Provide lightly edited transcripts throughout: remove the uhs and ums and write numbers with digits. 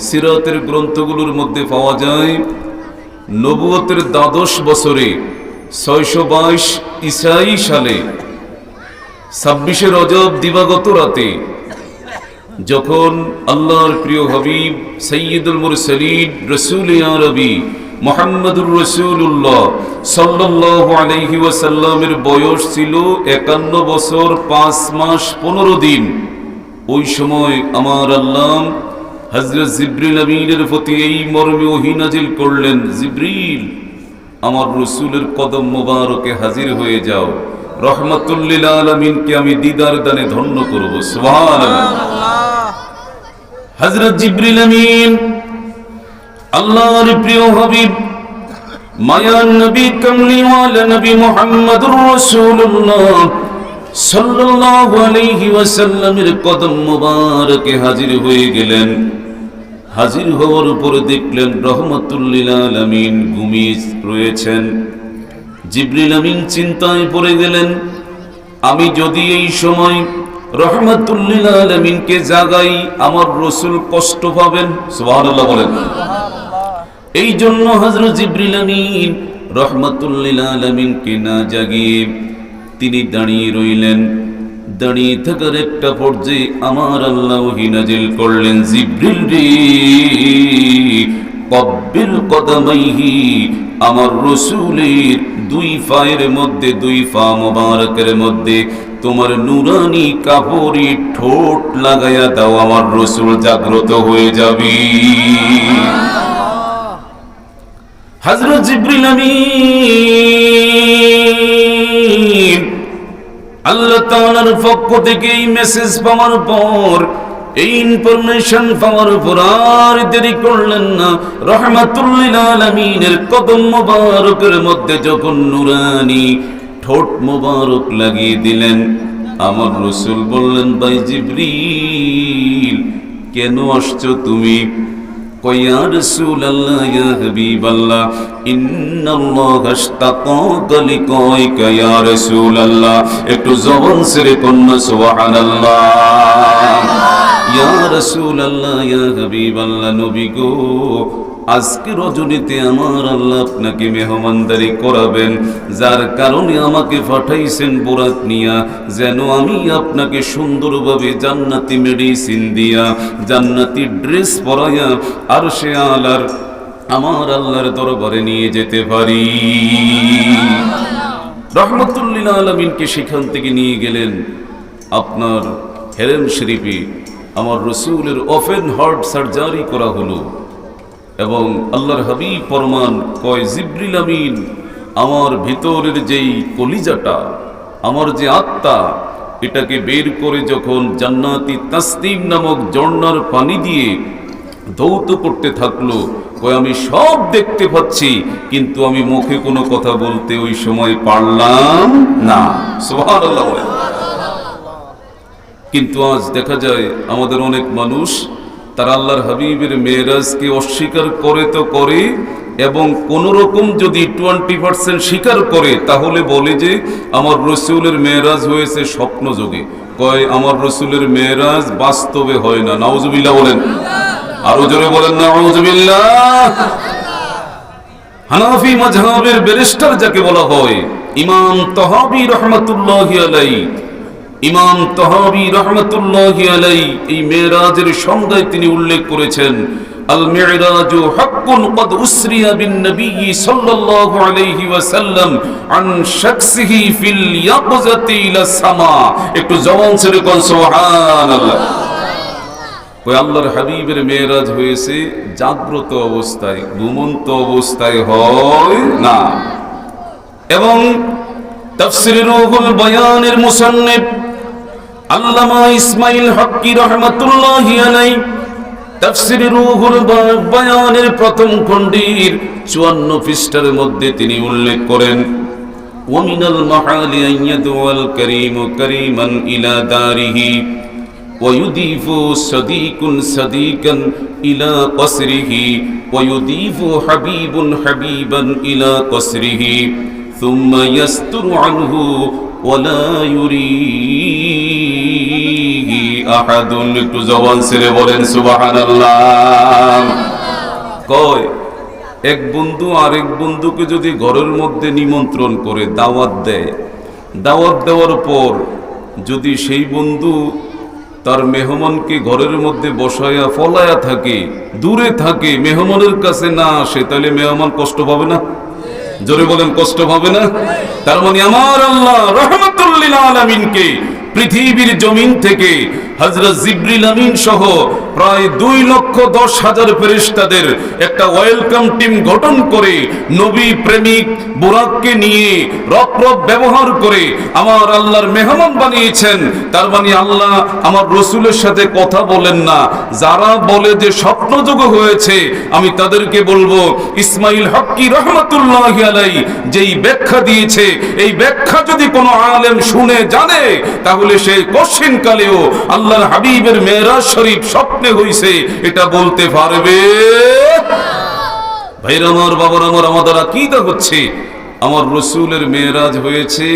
সিরাতের গ্রন্থগুলোর মধ্যে পাওয়া যায় নবুয়তের ১২ বছরে ৬২২ ঈসাই সালে ২৬শে রজব দিবাগত রাতে যখন আল্লাহর প্রিয় হাবিব সাইয়্যিদুল মুরসালিন রাসূল আরবি মুহাম্মদুর রাসূলুল্লাহ সাল্লাল্লাহু আলাইহি ওয়াসাল্লামের বয়স ছিল ৫১ বছর ৫ মাস ১৫ দিন। ওই সময় আমার আল্লাহ হযরত জিবরিল আমিনের প্রতি এই মর্মে ওহী নাজিল করলেন, জিবরিল আমার রাসূলের কদম মোবারকে হাজির হয়ে যাও, রহমাতুল লিল আলামিনকে আমি দিদার দানে ধন্য করব। সুবহানাল্লাহ। হযরত জিবরিল আমিন আল্লাহর প্রিয় হাবিব মায়ার নবী কামলিওয়ালা নবী মুহাম্মদুর রাসূলুল্লাহ সাল্লাল্লাহু আলাইহি ওয়াসাল্লামের কদম মোবারকে হাজির হয়ে গেলেন। হাজির হওয়ার উপরে দেখলেন রহমাতুল লিল আলামিন ঘুমিয়ে রয়েছেন। জিবরিল আমিন চিন্তায় পড়ে গেলেন, আমি যদি এই সময় রহমাতুল লিল আলামিনকে জাগাই আমার রাসূল কষ্ট পাবেন। সুবহানাল্লাহ বলেন। এই জন্য হযরত জিবরিল আমিন রহমাতুল লিল আলামিনকে না জাগিয়ে তিনি দাঁড়িয়ে রইলেন। দাঁড়িয়ে থাকার একটা পর্যায়ে আমার আল্লাহ ওহী নাজিল করলেন, জিবরিল রে কব্বিল কদমাইহি, আমার রাসূলের দুই পায়ের মধ্যে, দুই পা মোবারকের মধ্যে তোমার নুরানি কাপড়ি ঠোঁট লাগাইয়া দাও, আমার রাসূল জাগ্রত হয়ে যাবে। হযরত জিবরিল আমিন আল্লাহ তাআলার পক্ষ থেকে এই মেসেজ পাওয়ার পর, এই ইনফরমেশন পাওয়ার পর আর দেরি করলেন না। রহমাতুল লিল আলামিনের কদম মোবারকের মধ্যে যখন নুরানি ঠোঁট মোবারক লাগিয়ে দিলেন, আমার রাসূল বললেন, ভাই জিবরিল কেন আসছো তুমি? কয় ইয়া রাসূলুল্লাহ ইয়া হাবিবাল্লাহ ইন্নাল্লাহা ইশতাকাকা লিকাইকা ইয়া রাসূলুল্লাহ। একটু জবান ছেড়ে কন্যা সুবহানাল্লাহ। ইয়া রাসূলুল্লাহ ইয়া হাবিবাল্লাহ, নবী গো আজকে রজনীতে আমার আল্লাহ আপনাকে মেহমানদারি করাবেন, যার কারণে আমাকে পাঠাইছেন বোরাক নিয়া, যেন আমি আপনাকে সুন্দরভাবে জান্নাতি মেডিসিন দিয়া, জান্নাতি ড্রেস পরাইয়া আরশে আলার আমার আল্লাহর দরবারে নিয়ে যেতে পারি। রহমাতুল লিল আলামিনকে সেখান থেকে নিয়ে গেলেন আপনার হেরেম শরীফে। আমার রাসূলের ওপেন হার্ট সার্জারি করা হলো এবং আল্লাহর হাবিব ফরমান, কয় জিবরিল আমিন আমার ভিতরের যেই কলিজাটা, আমার যে আত্মা, এটাকে বের করে যখন জান্নাতি তাসনিম নামক ঝর্ণার পানি দিয়ে ধৌত করতে থাকলো, কয় আমি সব দেখতে পাচ্ছি কিন্তু আমি মুখে কোনো কথা বলতে ওই সময় পারলাম না। সুবহানাল্লাহ বলেন। কিন্তু আজ দেখা যায় আমাদের অনেক মানুষ তারা আল্লাহর হাবিবের মেরাজকে অস্বীকার করে তো করে, এবং কোন রকম যদি 20% স্বীকার করে তাহলে বলে যে আমার রাসূলের মেরাজ হয়েছে স্বপ্ন যোগে। কয় আমার রাসূলের মেরাজ বাস্তবে হয় না। নাউজুবিল্লাহ বলেন। আরো জোরে বলেন নাউজুবিল্লাহ। হানাফি মাযহাবের ব্যারিস্টার যাকে বলা হয় ইমাম তাহাবী রাহমাতুল্লাহি আলাইহি, ইমাম তাহাবী রাহমাতুল্লাহি আলাইহি এই মেরাজের সংজ্ঞায় তিনি উল্লেখ করেছেন, আল মিরাজু হাক্কুন ক্বাদ উসরিয়া বিন নবী সাল্লাল্লাহু আলাইহি ওয়াসাল্লাম আন শাখসিহি ফিল ইয়াকযাতি ইলা সামা। একটু জবান ছেড়ে কোন সুবহানাল্লাহ। ওই আল্লাহর হাবিবের মেরাজ হয়েছে জাগ্রত অবস্থায়, ঘুমন্ত অবস্থায় হয় না। এবং তাফসীরে রুহুল বয়ানের মুসান্নিফ আল্লামা ইসমাইল হক্কি রাহমাতুল্লাহি আলাইহি তাফসীরে রুহুল বয়ানের প্রথম খণ্ডের 54 পৃষ্ঠার মধ্যে তিনি উল্লেখ করেন, ওয়া মিনাল মাহালি আন ইয়াদওয়াল কারীমু কারীমান ইলা দারিহি ওয়া ইউদিফু সাদীকুন সাদীকান ইলা কসরিহি ওয়া ইউদিফু হাবিবুন হাবিবান ইলা কসরিহি সুম্মা ইয়াসতুরু আনহু ওয়ালা ইউরিহি আহাদুন। একটু জবান ছেড়ে বলেন সুবহানাল্লাহ। এক বন্ধু আরেক বন্ধুকে যদি ঘরের মধ্যে নিমন্ত্রণ করে দাওয়াত দেয়, দাওয়াত দেওয়ার পর যদি সেই বন্ধু তার মেহমানকে ঘরের মধ্যে বসায়া ফলায়া থাকে, দূরে থাকে, মেহমানের কাছে না আসে, তাহলে মেহমান কষ্ট পাবে না? জোরে বলেন, কষ্ট পাবে না? তার মানে আমার আল্লাহ রাহমাতুল লিল আলামিনকে পৃথিবীর জমিন থেকে হযরত জিবরিল আমিন সহ প্রায় 2,10,000 ফেরেশতাদের একটা ওয়েলকাম টিম গঠন করে নবী প্রেমিক বুরাককে নিয়ে রব ব্যবহার করে আমার আল্লাহর মেহমান বানিয়েছেন। তার মানে আল্লাহ আমার রসুলের সাথে কথা বলেন না, যারা বলে যে স্বপ্নযোগ হয়েছে আমি তাদেরকে বলবো ইসমাইল হক্কি রহমাতুল্লাহি আলাইহি যেই ব্যাখ্যা দিয়েছে, এই ব্যাখ্যা যদি কোনো আলেম শুনে জানে তাহলে সে কঠিন কালেও আল্লাহর হাবিবের মেরাজ শরীফ স্বপ্নে হইছে এটা বলতে পারবে। ভাইরা আমার, বাবার আমার, আমাদের আকীদা হচ্ছে আমার রসুলের মেরাজ হয়েছে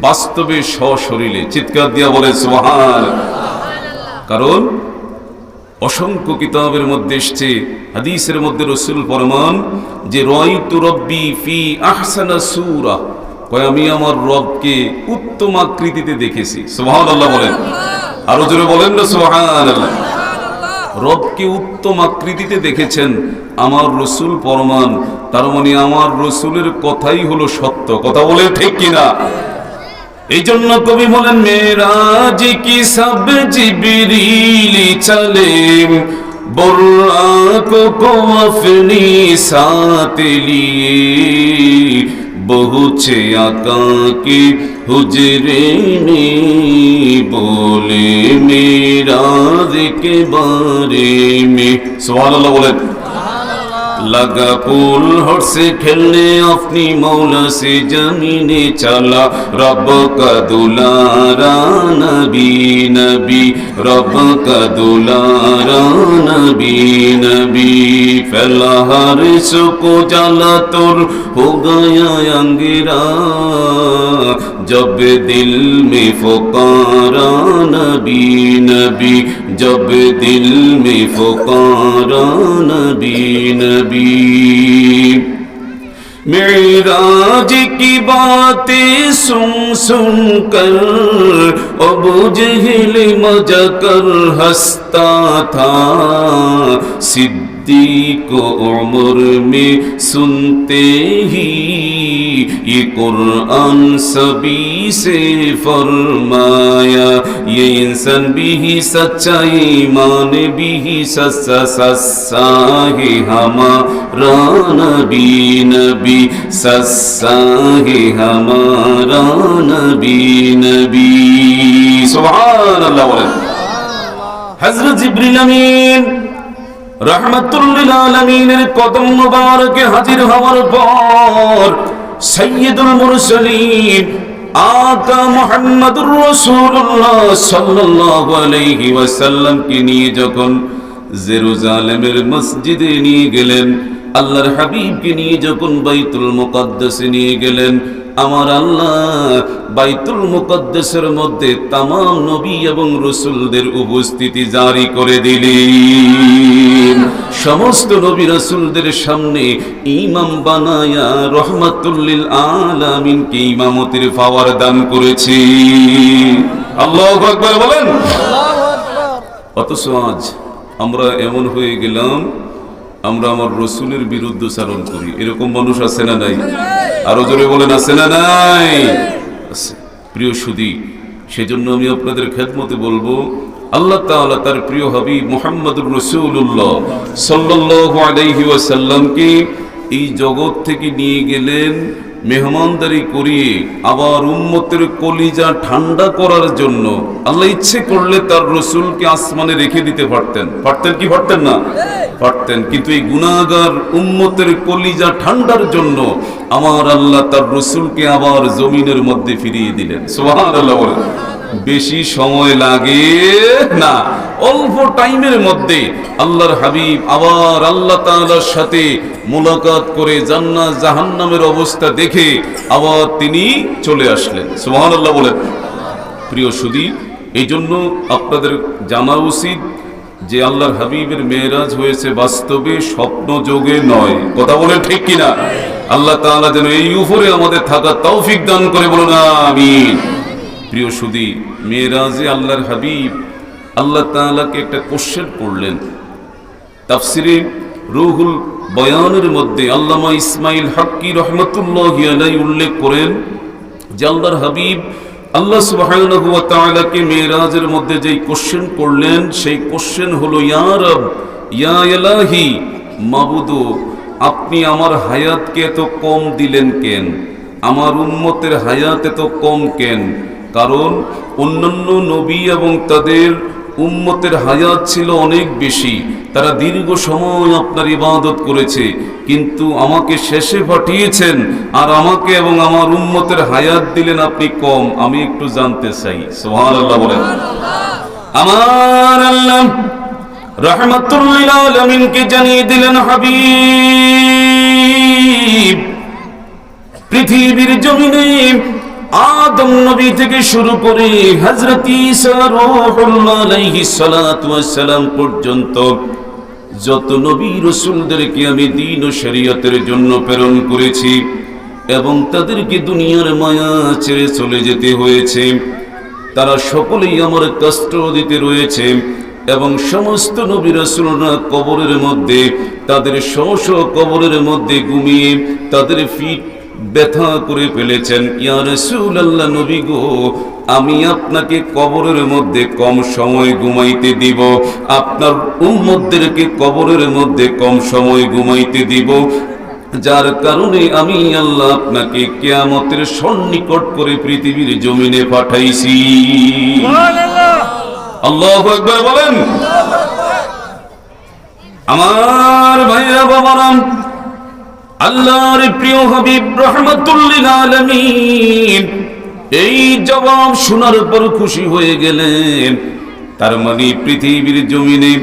বাস্তবে সশরীরে। চিৎকার দিয়া বলে সুবহানাল্লাহ। কারণ অসংখ্য কিতাবের মধ্যে এসছে, হাদিসের মধ্যে রসুল ফরমান যে রাআইতু রাব্বি ফি আহসানা সূরা, কয় আমি আমার রবকে উত্তম আকৃতিতে দেখেছি। সুবহানাল্লাহ বলেন, আরো জোরে বলেন না সুবহানাল্লাহ। রবকে উত্তম আকৃতিতে দেখেছেন আমার রসুল ফরমান, তার মানে আমার রসুলের কথাই হলো সত্য। কথা বলে ঠিক কিনা? এই জন্য কবি বলেন মেরাজ কি সব জিবরিল চলে বুরাক কো আপনি সাথ লিয়ে বহুছে আকা কি হুজরে মে बोले मेराज के बारे में। सुभानअल्लाह बोलें। लगा पुल हट से खेलने अपनी मौला से जमीने चला रब का दुलारा नबी नबी रब का दुलारा नबी नबी फैला हर को जला तुर हो गया अंगिरा जब दिल में फुकारा नबी नबी जब दिल में फुकारा नबी नबी। मेराज की बातें सुन सुन कर अबू जहल मजा कर हंसता था, सिद्दीक उम्र में सुनते ही ये कुरान सभी से फरमाया, ये इंसान भी ही सच्चा ईमान भी ही सच्चा सच्चा है हमारा नबी नबी सच्चा है हमारा नबी नबी। सुभानअल्लाह। हज़रत जिब्रील अमीन रहमतुल लिल आलमीনের কদম মুবারকে হাজির হওয়ার পর সৈয়দুল মুরসালিন आका मुहम्मदुर रसूलुल्लाह सल्लल्लाहु अलैहि वसल्लम के নিয়ে যখন জেরুজালেমের মসজিদে নিয়ে গেলেন, আল্লাহর হাবিবকে নিয়ে যখন বাইতুল মুকাদ্দাসে নিয়ে গেলেন, আমার আল্লাহ বাইতুল মুকাদ্দাসের মধ্যে तमाम নবী এবং রাসূলদের উপস্থিতি জারি করে দিলেন। সমস্ত নবী রাসূলদের সামনে ইমাম বানায়া রহমাতুল লিল আলামিনকে ইমামতির পাওয়ার দান করেছে। আল্লাহু আকবার বলেন। আল্লাহু আকবার। অথচ আজ আমরা এমন হয়ে গেলাম, আমরা আমার রসুলের বিরুদ্ধাচরণ করি। এরকম মানুষ আছে না নাই? আরো জোরে বলেন, আছে না নাই? আছে। প্রিয় সুধী, সেজন্য আমি আপনাদের খেদমতে বলবো, আল্লাহ তাআলা তার প্রিয় হাবিব মুহাম্মদুর রাসূলুল্লাহ সাল্লাল্লাহু আলাইহি ওয়াসাল্লামকে এই জগৎ থেকে নিয়ে গেলেন মেহমানদারি করিয়ে, আবার উম্মতের কলিজা ঠান্ডা করার জন্য। আল্লাহ ইচ্ছে করলে তার রসুলকে আসমানে রেখে দিতে পারতেন। পারতেন কি পারতেন না? পারতেন। কিন্তু এই গুনাহগার উম্মতের কলিজা ঠান্ডার জন্য আমার আল্লাহ তার রসুলকে আবার জমিনের মধ্যে ফিরিয়ে দিলেন। সুবহানাল্লাহ বলেন। বেশি সময় লাগে না, অল্প টাইমের মধ্যে আল্লাহর হাবিব আবার আল্লাহ তাআলার সাথে মুলাকাত করে জান্নাত জাহান্নামের অবস্থা দেখে আবার তিনি চলে আসলেন। সুবহানাল্লাহ বলেন। প্রিয় সুধী, এই জন্য আপনাদের জানা উচিত যে আল্লাহর হাবিবের মেরাজ হয়েছে বাস্তবে, স্বপ্ন যোগে নয়। কথা বলেন ঠিক কিনা? আল্লাহ তাআলা যেন এই উপরে আমাদের থাকার তৌফিক দান করে, বলুন আমিন। প্রিয় সুধী, মেরাজে আল্লাহর হাবিব আল্লাহ তাআলাকে একটা কোশ্চেন করলেন। তাফসিরে রুহুল বয়ানের মধ্যে আল্লামা ইসমাইল হাক্কি রহমতুল্লাহি আলাইহি উল্লেখ করেন যে আল্লাহর হাবিব আল্লাহ সুবহানাহু ওয়া তাআলাকে মেরাজের মধ্যে যেই কোশ্চেন করলেন, সেই কোশ্চেন হলো, ইয়া রব, ইয়া ইলাহি, মাবুদ, আপনি আমার হায়াতকে এত কম দিলেন কেন? আমার উম্মতের হায়াত এত কম কেন? কারণ অন্যান্য নবী এবং তাদের উম্মতের হায়াত ছিল অনেক বেশি, তারা দীর্ঘ সময় আপনার ইবাদত করেছে, কিন্তু আমাকে শেষে পাঠিয়েছেন আর আমাকে এবং আমার উম্মতের হায়াত দিলেন আপনি কম। আমি একটু জানতে চাই। সুবহানাল্লাহ বলেন। আমার আল্লাহ রাহমাতুল লিল আলামিনকে জানিয়ে দিলেন, হাবিব, পৃথিবীর জমিনে আদম নবী থেকে শুরু করে হযরত ঈসা রূহুল্লাহ আলাইহিস সালাতু ওয়াস সালাম পর্যন্ত যত নবী রাসূলদেরকে আমি দ্বীন ও শরীয়তের জন্য প্রেরণ করেছি এবং তাদেরকে দুনিয়ার মায়া ছেড়ে চলে যেতে হয়েছে, তারা সকলেই আমার কষ্ট দিতে রয়েছে এবং সমস্ত নবী রাসূলরা কবরের মধ্যে তাদের স্ব স্ব কবরের মধ্যে ঘুমিয়ে তাদের পিঠ ব্যথা করে ফেলেছেন। ইয়া রাসূলুল্লাহ, নবী গো, আমি আপনাকে কবরের মধ্যে কম সময় ঘুমাইতে দিব, আপনার উম্মতদেরকে কবরের মধ্যে কম সময় ঘুমাইতে দিব, যার কারণে আমি আল্লাহ আপনাকে কিয়ামতের সন্নিকট করে পৃথিবীর জমিনে পাঠাইছি। সুবহানাল্লাহ, আল্লাহু আকবার বলেন। আমার ভাইরা বাবারা, আল্লাহর প্রিয় হাবিব রাহমাতুল লিল আলামিন এই জবাব শোনার পর খুশি হয়ে গেলেন। তার মানে পৃথিবীর জমিনে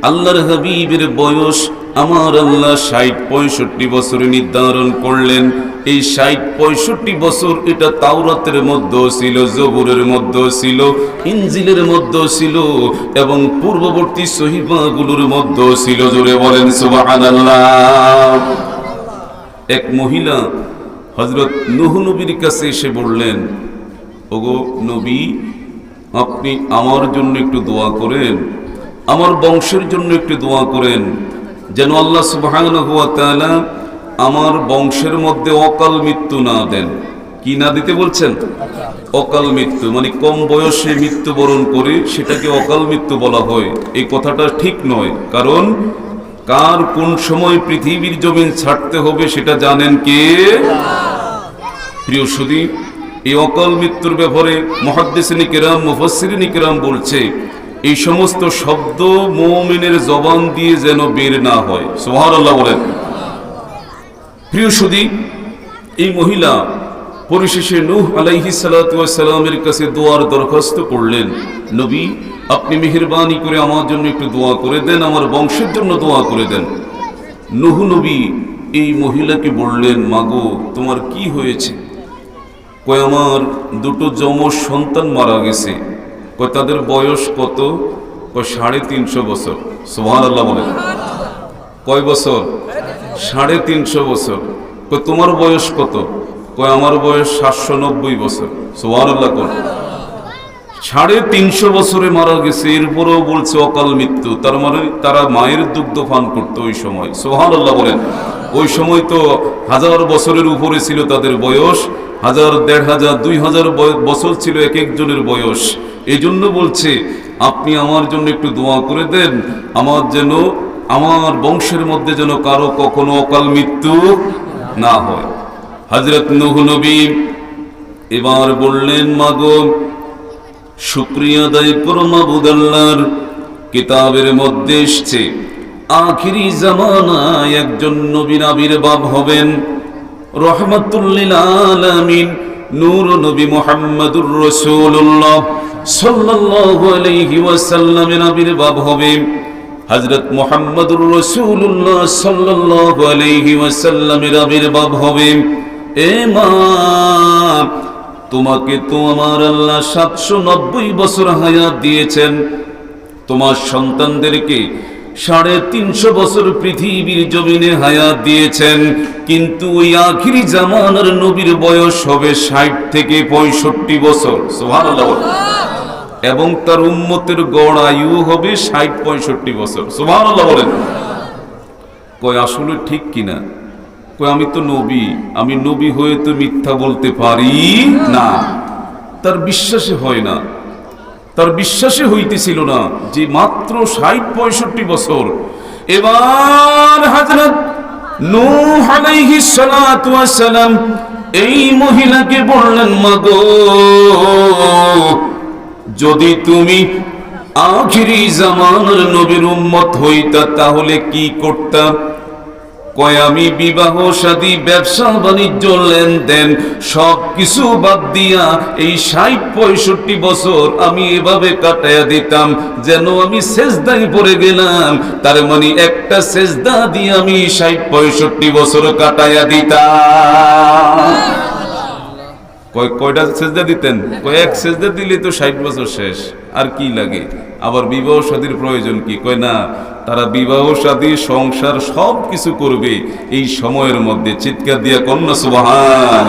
আল্লাহর হাবিবের বয়স আমার আল্লাহ ৬০-৬৫ বছর নির্ধারণ করলেন। এই ৬০-৬৫ বছর এটা তাওরাতের মধ্যেও ছিল, জবুরের মধ্যেও ছিল, ইনজিলের মধ্যেও ছিল এবং পূর্ববর্তী সহিফাগুলোর মধ্যেও ছিল। জোরে বলেন সুবহানাল্লাহ। এক মহিলা হযরত নূহ নবীর কাছে এসে বললেন, ওগো নবী, আপনি আমার জন্য একটু দোয়া করেন, আমার বংশের জন্য একটু দোয়া করেন, যেন আল্লাহ সুবহানাহু ওয়া তাআলা আমার বংশের মধ্যে অকাল মৃত্যু না দেন। কি না দিতে বলছেন? অকাল মৃত্যু, মানে কম বয়সে মৃত্যুবরণ করে সেটাকে অকাল মৃত্যু বলা হয়। এই কথাটা ঠিক নয়, কারণ কার কোন সময় পৃথিবীর জমিন ছাড়তে হবে সেটা জানেন কে? প্রিয় সুধী, এই অকাল মৃত্যুর ব্যাপারে মুহাদ্দিসিনে কিরাম, মুফাসসিরিনে কিরাম বলছে, এই সমস্ত শব্দ মুমিনের জবান দিয়ে যেন বের না হয়। সুবহানাল্লাহ বলেন। প্রিয় সুধী, এই মহিলা পরিশেষে নূহ আলাইহিস সালাতু ওয়াস সালামের কাছে দোয়ার দরখাস্ত করলেন, নবী, আপনি মেহেরবানি করে আমার জন্য একটু দোয়া করে দেন, আমার বংশের জন্য দোয়া করে দেন। নূহ নবী এই মহিলাকে বললেন, মাগো, তোমার কি হয়েছে? কয়, আমার দুটো যমজ সন্তান মারা গেছে। কয়, তাদের বয়স কত? কয়, ৩৫০ বছর। সুবহানাল্লাহ বলেন। কয় বছর? ৩৫০ বছর। কয়, তোমার বয়স কত? কয়, আমার বয়স ৭৯০ বছর। সুবহানাল্লাহ বলেন। ৩৫০ বছরে মারা গেছে, এরপরেও বলছে অকাল মৃত্যু। তার মানে তারা মায়ের দুগ্ধ পান করতো ওই সময়। সুবহানাল্লাহ বলেন। ওই সময় তো ১০০০ বছরের উপরে ছিল তাদের বয়স, ১০০০, ১৫০০, ২০০০ বছর ছিল এক একজনের বয়স। এই জন্য বলছে, আপনি আমার জন্য একটু দোয়া করে দেন, আমার যেন, আমার বংশের মধ্যে যেন কারো কখনো অকাল মৃত্যু না হয়। হযরত নূহ নবী এবার বললেন, মাগো, শুকরিয়া আদায় করো মাবুদ আল্লাহর। কিতাবের মধ্যে এসেছে আখিরি জামানায় একজন নবীর আবির্ভাব হবেন, রাহমাতুল লিল আলামিন নূর নবী মুহাম্মদুর রাসূলুল্লাহ সাল্লাল্লাহু আলাইহি ওয়াসাল্লামের আবির্ভাব হবে। হযরত মুহাম্মদুর রাসূলুল্লাহ সাল্লাল্লাহু আলাইহি ওয়াসাল্লামের আবির্ভাব হবে। এ মা, তোমাকে তো আমার আল্লাহ ৭৯০ বছর হায়াত দিয়েছেন, তোমার সন্তানদেরকে 350 বছর পৃথিবীর জমিনে হায়াত দিয়েছেন, কিন্তু ওই আখিরি জামানার নবীর বয়স হবে 60 থেকে 65 বছর। সুবহানাল্লাহ। এবং তার উম্মতের গড় আয়ু হবে 60-65 বছর। সুবহানাল্লাহ বলেন। কয় আসলে ঠিক কিনা? কয় আমি তো নবী, আমি নবী হয়ে তো মিথ্যা বলতে পারি না। তার বিশ্বাসে হয় না, তার বিশ্বাসে হইতেছিল না যে মাত্র 60-65 বছর। এবার হযরত নূহ আলাইহিস সালাতু ওয়াস সালাম এই মহিলাকে বললেন, মাগো যদি তুমি আখিরি জামানার নবীর উম্মত হইতা তাহলে কি করতা? কয় আমি বিবাহ শাদী ব্যবসা বাণিজ্য লেনদেন সব কিছু বাদ দিয়া এই 60-65 বছর আমি এভাবে কাটাইয়া দিতাম যেন আমি সেজদায় পড়ে গেলাম। তার মানে একটা সেজদা দিয়ে আমি 60-65 বছর কাটাইয়া দিতাম। কয়টা সেজদা দিতেন? কয় এক সেজদা দিলে তো 60 বছর শেষ, আর কি লাগে? আবার বিবাহ শাদীর প্রয়োজন কি? কয় না, তারা বিবাহ শাদী সংসার সব কিছু করবে এই সময়ের মধ্যে। চিৎকার দিয়া কন্যা সুবহান।